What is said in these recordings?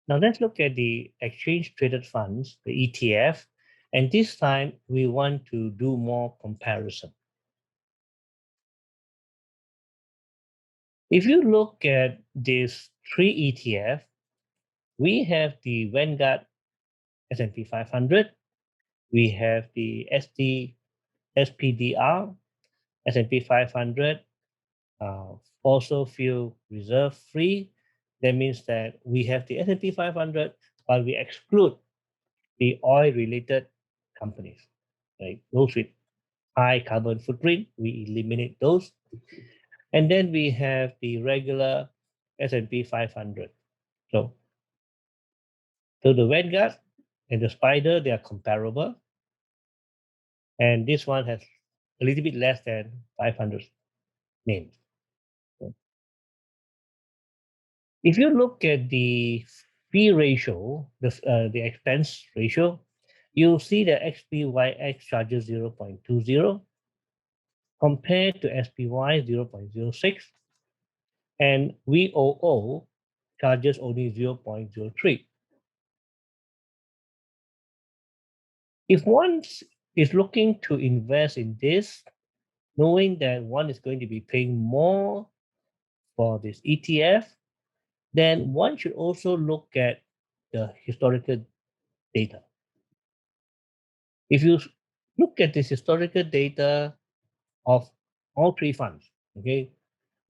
Now let's look at the exchange traded funds, the ETF, and this time we want to do more comparison. If you look at these three ETF, we have the Vanguard S&P 500, we have the SPDR S&P 500 fossil fuel reserve free. That means that we have the S&P 500, but we exclude the oil related companies, right? Those with high carbon footprint, we eliminate those. And then we have the regular S&P 500. So, so the Vanguard and the Spider, they are comparable. And this one has a little bit less than 500 names. So if you look at the fee ratio, the expense ratio, you'll see that XPYX charges 0.20 compared to SPY 0.06, and VOO charges only 0.03. If one is looking to invest in this, knowing that one is going to be paying more for this ETF, then one should also look at the historical data. If you look at this historical data of all three funds, okay,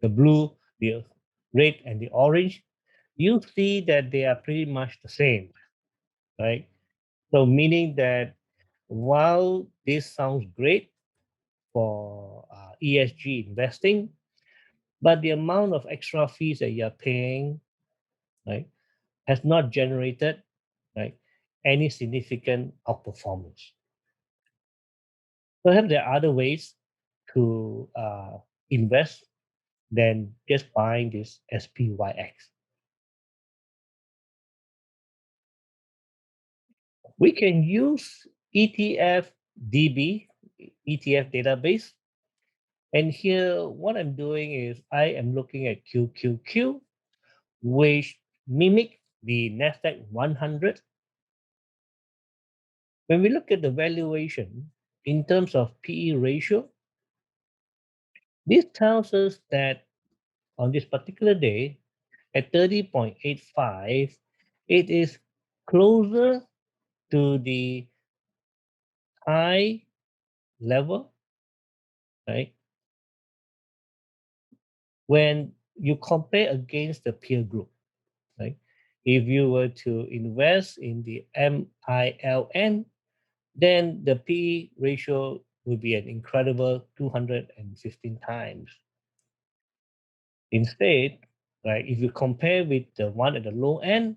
the blue, the red, and the orange, you see that they are pretty much the same, right? So meaning that while this sounds great for ESG investing, but the amount of extra fees that you're paying, right, has not generated, right, any significant outperformance. Perhaps there are other ways to invest than just buying this SPYX. We can use ETF DB, ETF database. And here, what I'm doing is I am looking at QQQ, which mimic the NASDAQ 100. When we look at the valuation in terms of PE ratio, this tells us that on this particular day, at 30.85, it is closer to the high level, right? When you compare against the peer group, right? If you were to invest in the MILN, then the PE ratio would be an incredible 215 times. Instead, right, if you compare with the one at the low end,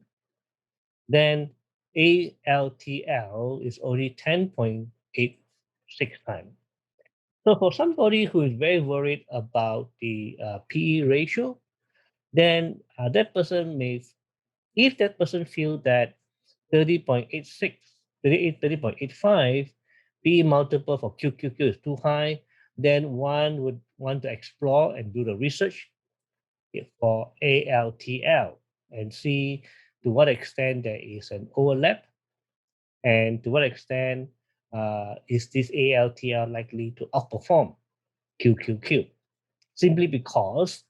then ALTL is only 10.86 times. So for somebody who is very worried about the PE ratio, then that person may, if that person feels that 30.86, 30.85 PE multiple for QQQ is too high, then one would want to explore and do the research for ALTL and see to what extent there is an overlap and to what extent is this ALTL likely to outperform QQQ simply because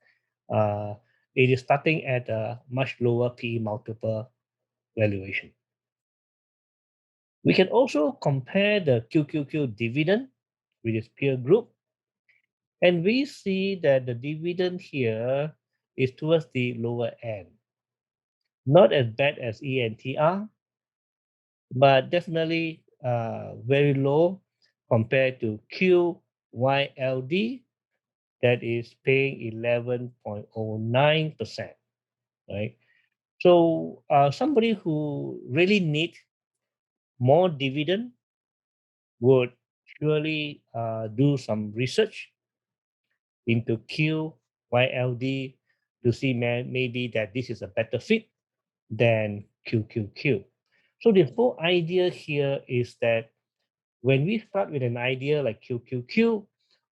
uh, it is starting at a much lower PE multiple valuation. We can also compare the QQQ dividend with its peer group, and we see that the dividend here is towards the lower end. Not as bad as ENTR, but definitely very low compared to QYLD that is paying 11.09%, right? So somebody who really need more dividend would surely do some research into QYLD to see maybe that this is a better fit than QQQ. So the whole idea here is that when we start with an idea like QQQ,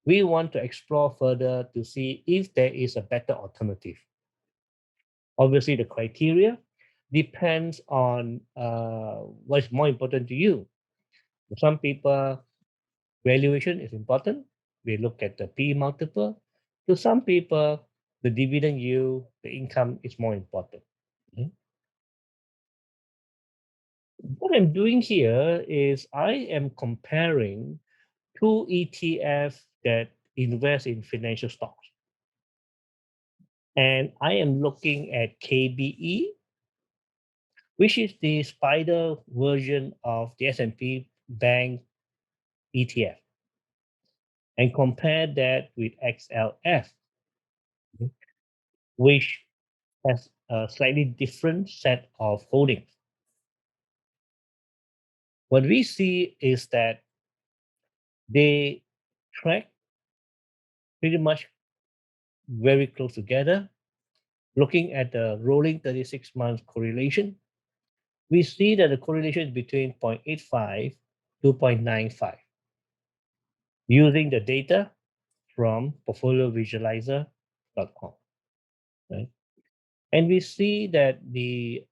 we want to explore further to see if there is a better alternative. Obviously, the criteria depends on what's more important to you. For some people, valuation is important. They look at the P multiple. To some people, the dividend yield, the income is more important. Mhm. What I'm doing here is I am comparing two ETF that invest in financial stocks. And I am looking at KBE, which is the spider version of the S&P Bank ETF, and compare that with XLF, which has a slightly different set of holdings. What we see is that they track pretty much very close together. Looking at the rolling 36 months correlation, we see that the correlation is between 0.85 to 0.95 using the data from portfoliovisualizer.com. Right? And we see that the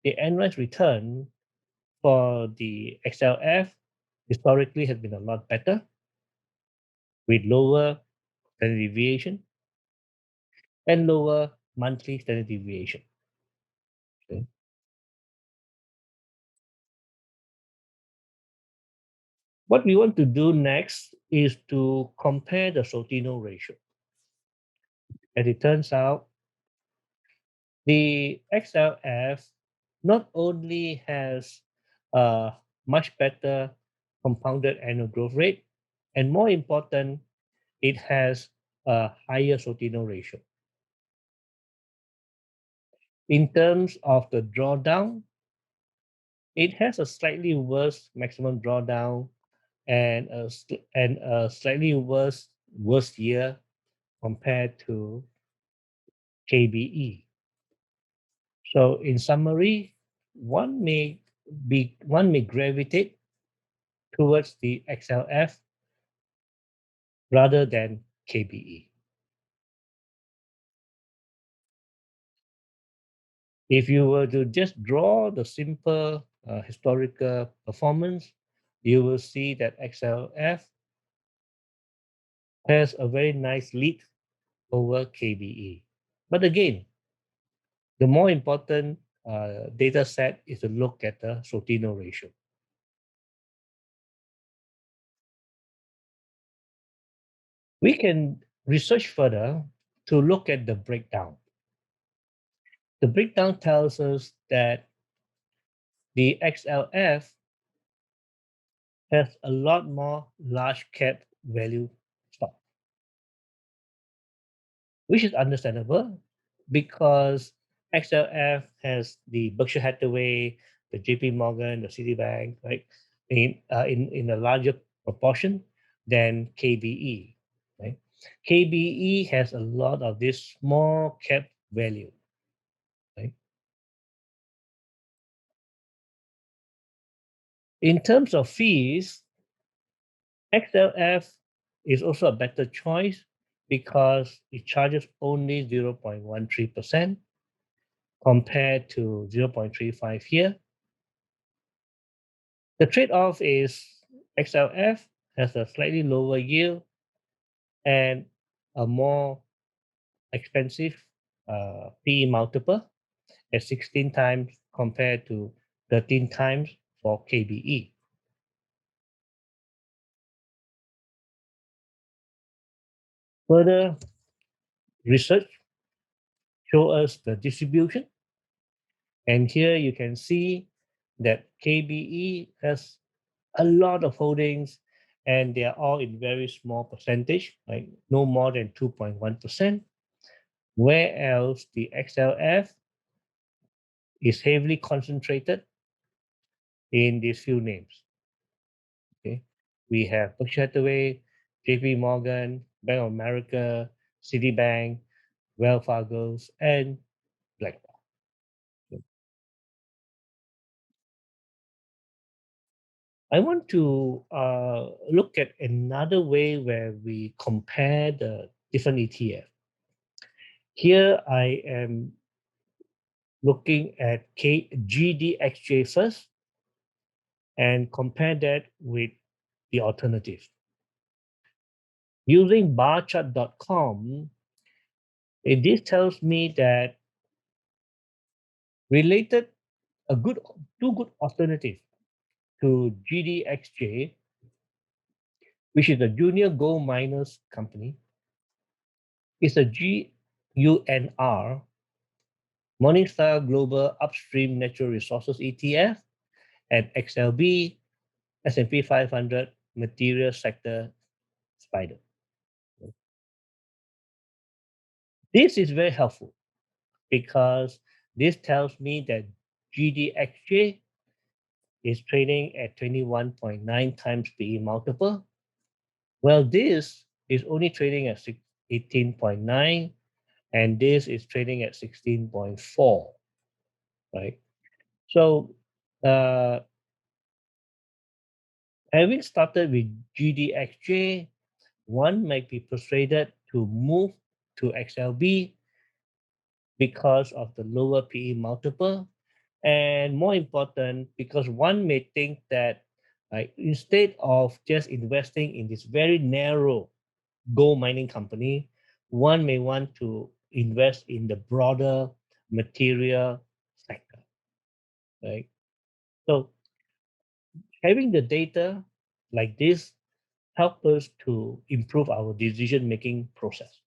annualized return for the XLF historically has been a lot better with lower standard deviation and lower monthly standard deviation. Okay. What we want to do next is to compare the Sortino ratio. As it turns out, the XLF not only has a much better compounded annual growth rate, and more important, it has a higher Sortino ratio. In terms of the drawdown, it has a slightly worse maximum drawdown and a slightly worse year compared to KBE. So in summary, one may gravitate towards the XLF rather than KBE. If you were to just draw the simple historical performance, you will see that XLF has a very nice lead over KBE. But again, the more important data set is to look at the Sortino ratio. We can research further to look at the breakdown. The breakdown tells us that the XLF has a lot more large cap value stock, which is understandable because XLF has the Berkshire Hathaway, the JP Morgan, the Citibank, right, in a larger proportion than KBE, right? KBE has a lot of this small cap value, right? In terms of fees, XLF is also a better choice because it charges only 0.13% compared to 0.35 here. The trade-off is XLF has a slightly lower yield and a more expensive PE multiple at 16 times compared to 13 times for KBE. Further research show us the distribution, and here you can see that KBE has a lot of holdings and they are all in very small percentage, like no more than 2.1%, whereas the XLF is heavily concentrated in these few names. Okay, we have Berkshire Hathaway, JP Morgan, Bank of America, Citibank, Wells Fargo's, and BlackRock. I want to look at another way where we compare the different ETF. Here I am looking at GDXJ first and compare that with the alternative. Using barchart.com, this tells me that related a good two good alternative to GDXJ, which is a junior gold miners company, is a GUNR, Morningstar Global Upstream Natural Resources ETF, and XLB, S&P 500 Material Sector Spider. This is very helpful because this tells me that GDXJ is trading at 21.9 times PE multiple. Well, this is only trading at 18.9, and this is trading at 16.4, right? So, uh, having started with GDXJ, one might be persuaded to move to XLB because of the lower PE multiple. And more important, because one may think that instead of just investing in this very narrow gold mining company, one may want to invest in the broader material sector, right? So having the data like this help us to improve our decision making process.